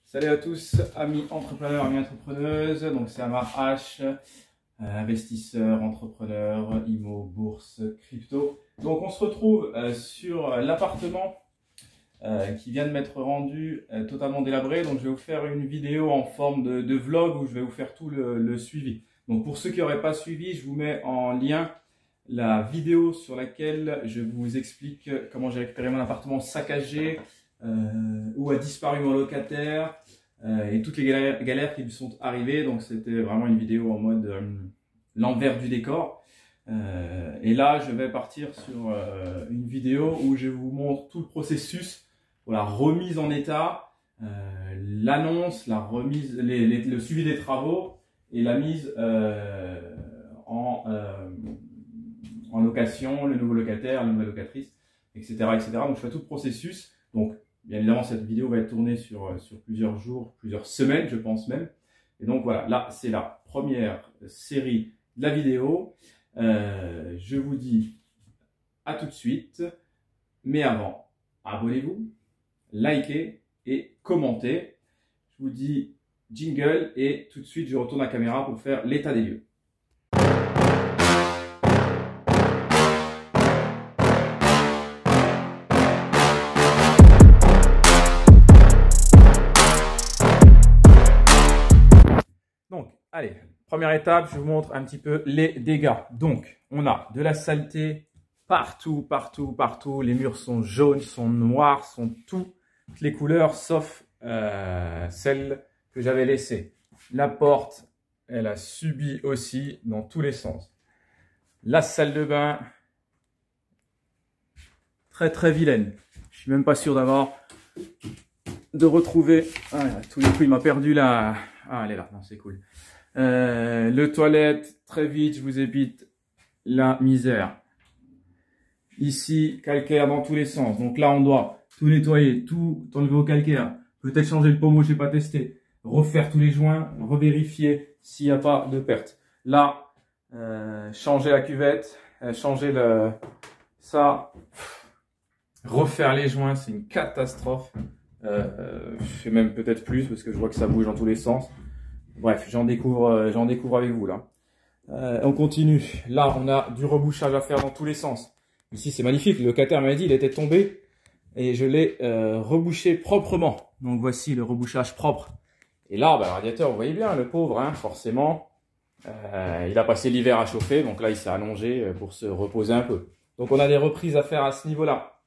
Salut à tous, amis entrepreneurs, amis entrepreneuses. Donc c'est Amar H, investisseur, entrepreneur, IMO, bourse, crypto. Donc on se retrouve sur l'appartement qui vient de m'être rendu totalement délabré. Donc je vais vous faire une vidéo en forme de vlog où je vais vous faire tout le suivi. Donc pour ceux qui n'auraient pas suivi, je vous mets en lien la vidéo sur laquelle je vous explique comment j'ai récupéré mon appartement saccagé, où a disparu mon locataire et toutes les galères qui lui sont arrivées. Donc c'était vraiment une vidéo en mode l'envers du décor. Et là je vais partir sur une vidéo où je vous montre tout le processus pour la remise en état, l'annonce, la remise, le suivi des travaux et la mise en location, le nouveau locataire, la nouvelle locatrice, etc., etc. Donc je fais tout le processus. Donc bien évidemment cette vidéo va être tournée sur plusieurs jours, plusieurs semaines je pense même. Et donc voilà, là c'est la première série de la vidéo. Je vous dis à tout de suite. Mais avant, abonnez-vous, likez et commentez. Je vous dis jingle et tout de suite je retourne à la caméra pour faire l'état des lieux. Donc, allez, première étape, je vous montre un petit peu les dégâts. Donc, on a de la saleté partout, partout, partout. Les murs sont jaunes, sont noirs, sont toutes les couleurs, sauf celle que j'avais laissée. La porte, elle a subi aussi dans tous les sens. La salle de bain, très, très vilaine. Je suis même pas sûr de retrouver. Ah, tous les coups, il m'a perdu la... Ah, elle est là, non, c'est cool. Le toilette, très vite, je vous évite la misère. Ici, calcaire dans tous les sens. Donc là, on doit tout nettoyer, tout enlever au calcaire. Peut-être changer le pommeau, je n'ai pas testé. Refaire tous les joints, revérifier s'il n'y a pas de perte. Là, changer la cuvette, changer ça. Refaire les joints, c'est une catastrophe. Je fais même peut-être plus parce que je vois que ça bouge dans tous les sens. Bref, j'en découvre avec vous là. On continue. Là, on a du rebouchage à faire dans tous les sens. Ici, c'est magnifique. Le locataire m'a dit il était tombé et je l'ai rebouché proprement. Donc voici le rebouchage propre. Et là, bah, le radiateur, vous voyez bien, le pauvre, hein, forcément, il a passé l'hiver à chauffer. Donc là, il s'est allongé pour se reposer un peu. Donc on a des reprises à faire à ce niveau-là.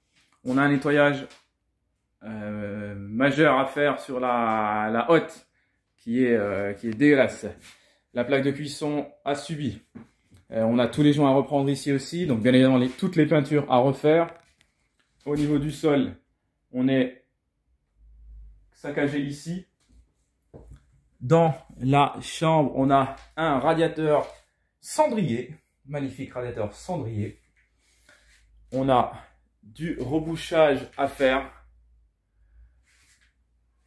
On a un nettoyage majeur à faire sur la hotte qui est dégueulasse. La plaque de cuisson a subi. On a tous les joints à reprendre ici aussi. Donc bien évidemment toutes les peintures à refaire. Au niveau du sol, on est saccagé ici. Dans la chambre, on a un radiateur cendrier. Magnifique radiateur cendrier. On a du rebouchage à faire.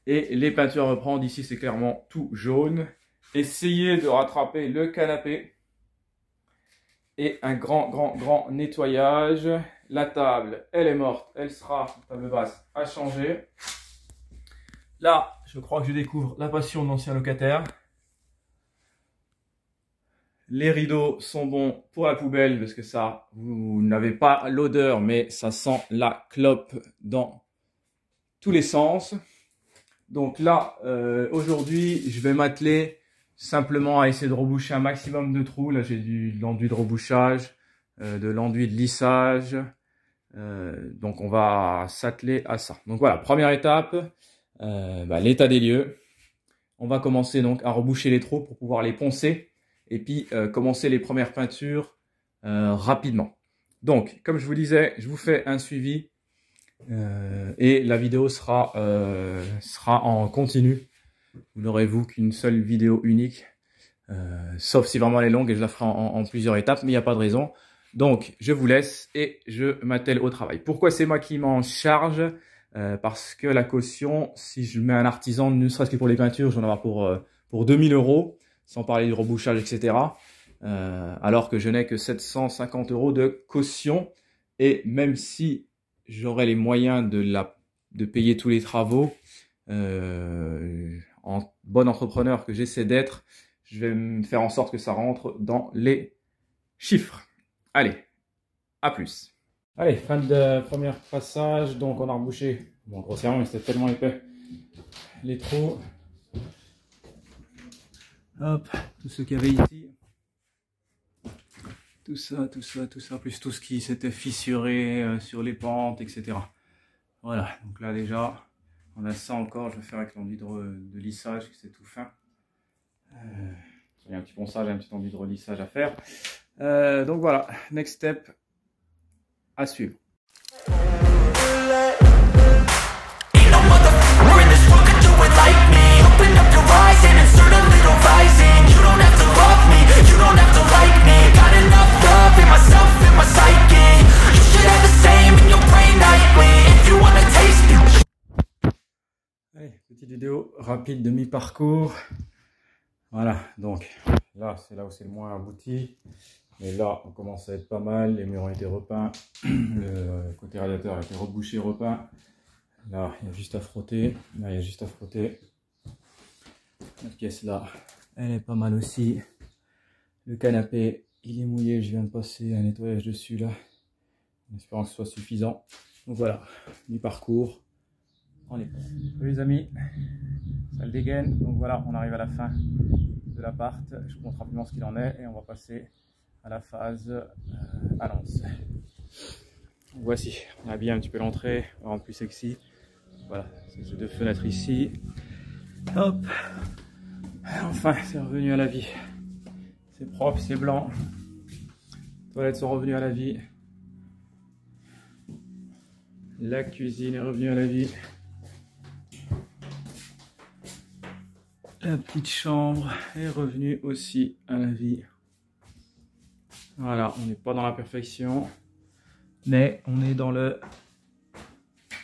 Et les peintures à reprendre, ici c'est clairement tout jaune. Essayez de rattraper le canapé. Et un grand nettoyage. La table, elle est morte, elle sera, table basse, à changer. Là, je crois que je découvre la passion de l'ancien locataire. Les rideaux sont bons pour la poubelle parce que ça, vous n'avez pas l'odeur, mais ça sent la clope dans tous les sens. Donc là, aujourd'hui, je vais m'atteler simplement à essayer de reboucher un maximum de trous. Là, j'ai de l'enduit de rebouchage, de l'enduit de lissage. Donc, on va s'atteler à ça. Donc voilà, première étape, l'état des lieux. On va commencer donc à reboucher les trous pour pouvoir les poncer et puis commencer les premières peintures rapidement. Donc, comme je vous disais, je vous fais un suivi. Et la vidéo sera en continu. Vous n'aurez qu'une seule vidéo unique, sauf si vraiment elle est longue et je la ferai en plusieurs étapes, mais il n'y a pas de raison. Donc je vous laisse et je m'attelle au travail. Pourquoi c'est moi qui m'en charge? Parce que la caution, si je mets un artisan, ne serait-ce que pour les peintures, je vais en avoir pour 2000 €, sans parler du rebouchage, etc. Alors que je n'ai que 750 € de caution. Et même si j'aurai les moyens de payer tous les travaux, en bon entrepreneur que j'essaie d'être, je vais me faire en sorte que ça rentre dans les chiffres. Allez, à plus. Allez, fin de premier passage. Donc on a rebouché, bon grossièrement, mais c'était tellement épais, les trous. Hop, tout ce qu'il y avait ici. Tout ça, plus tout ce qui s'était fissuré sur les pentes, etc. Voilà, donc là déjà, on a ça encore, je vais faire avec l'enduit de lissage, que c'est tout fin. Il y a un petit ponçage, un petit enduit de relissage à faire. Donc voilà, next step à suivre. Allez, petite vidéo rapide de mi-parcours. Voilà, donc là c'est là où c'est le moins abouti. Mais là on commence à être pas mal, les murs ont été repeints, le côté radiateur a été rebouché, repeint. Là il y a juste à frotter, là il y a juste à frotter. La pièce là, elle est pas mal aussi. Le canapé, il est mouillé, je viens de passer un nettoyage dessus là, en espérant que ce soit suffisant. Donc voilà, mi-parcours, on est prêt. Les amis, ça le dégaine, donc voilà, on arrive à la fin de l'appart. Je vous montre rapidement ce qu'il en est et on va passer à la phase annonce. Voici, on a bien un petit peu l'entrée, on va rendre plus sexy. Voilà, ces deux fenêtres ici. Hop, enfin c'est revenu à la vie. C'est propre, c'est blanc. Les toilettes sont revenues à la vie. La cuisine est revenue à la vie. La petite chambre est revenue aussi à la vie. Voilà, on n'est pas dans la perfection, mais on est dans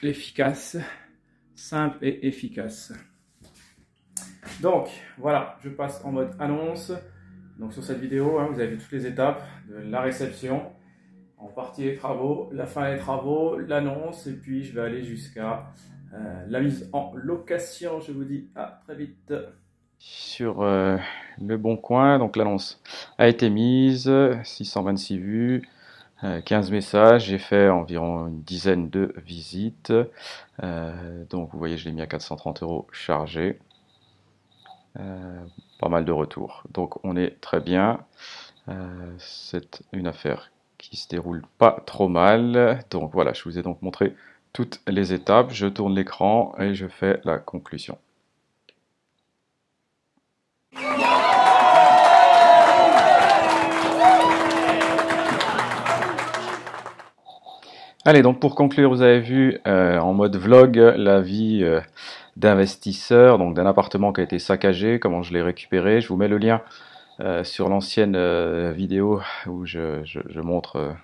l'efficace, simple et efficace. Donc voilà, je passe en mode annonce. Donc sur cette vidéo, vous avez vu toutes les étapes de la réception, en partie les travaux, la fin des travaux, l'annonce, et puis je vais aller jusqu'à la mise en location. Je vous dis à très vite. Sur Le Bon Coin, donc l'annonce a été mise, 626 vues, 15 messages, j'ai fait environ une dizaine de visites, donc vous voyez je l'ai mis à 430 € chargé, pas mal de retours, donc on est très bien, c'est une affaire qui se déroule pas trop mal, donc voilà, je vous ai donc montré toutes les étapes, je tourne l'écran et je fais la conclusion. Allez, donc pour conclure, vous avez vu en mode vlog la vie d'investisseur, donc d'un appartement qui a été saccagé, comment je l'ai récupéré. Je vous mets le lien sur l'ancienne vidéo où je montre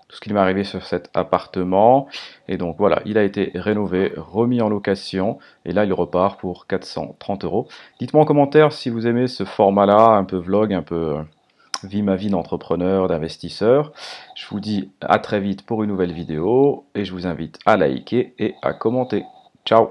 tout ce qui m'est arrivé sur cet appartement. Et donc voilà, il a été rénové, remis en location, et là il repart pour 430 €. Dites-moi en commentaire si vous aimez ce format-là, un peu vlog, un peu... Vie ma vie d'entrepreneur, d'investisseur. Je vous dis à très vite pour une nouvelle vidéo et je vous invite à liker et à commenter. Ciao!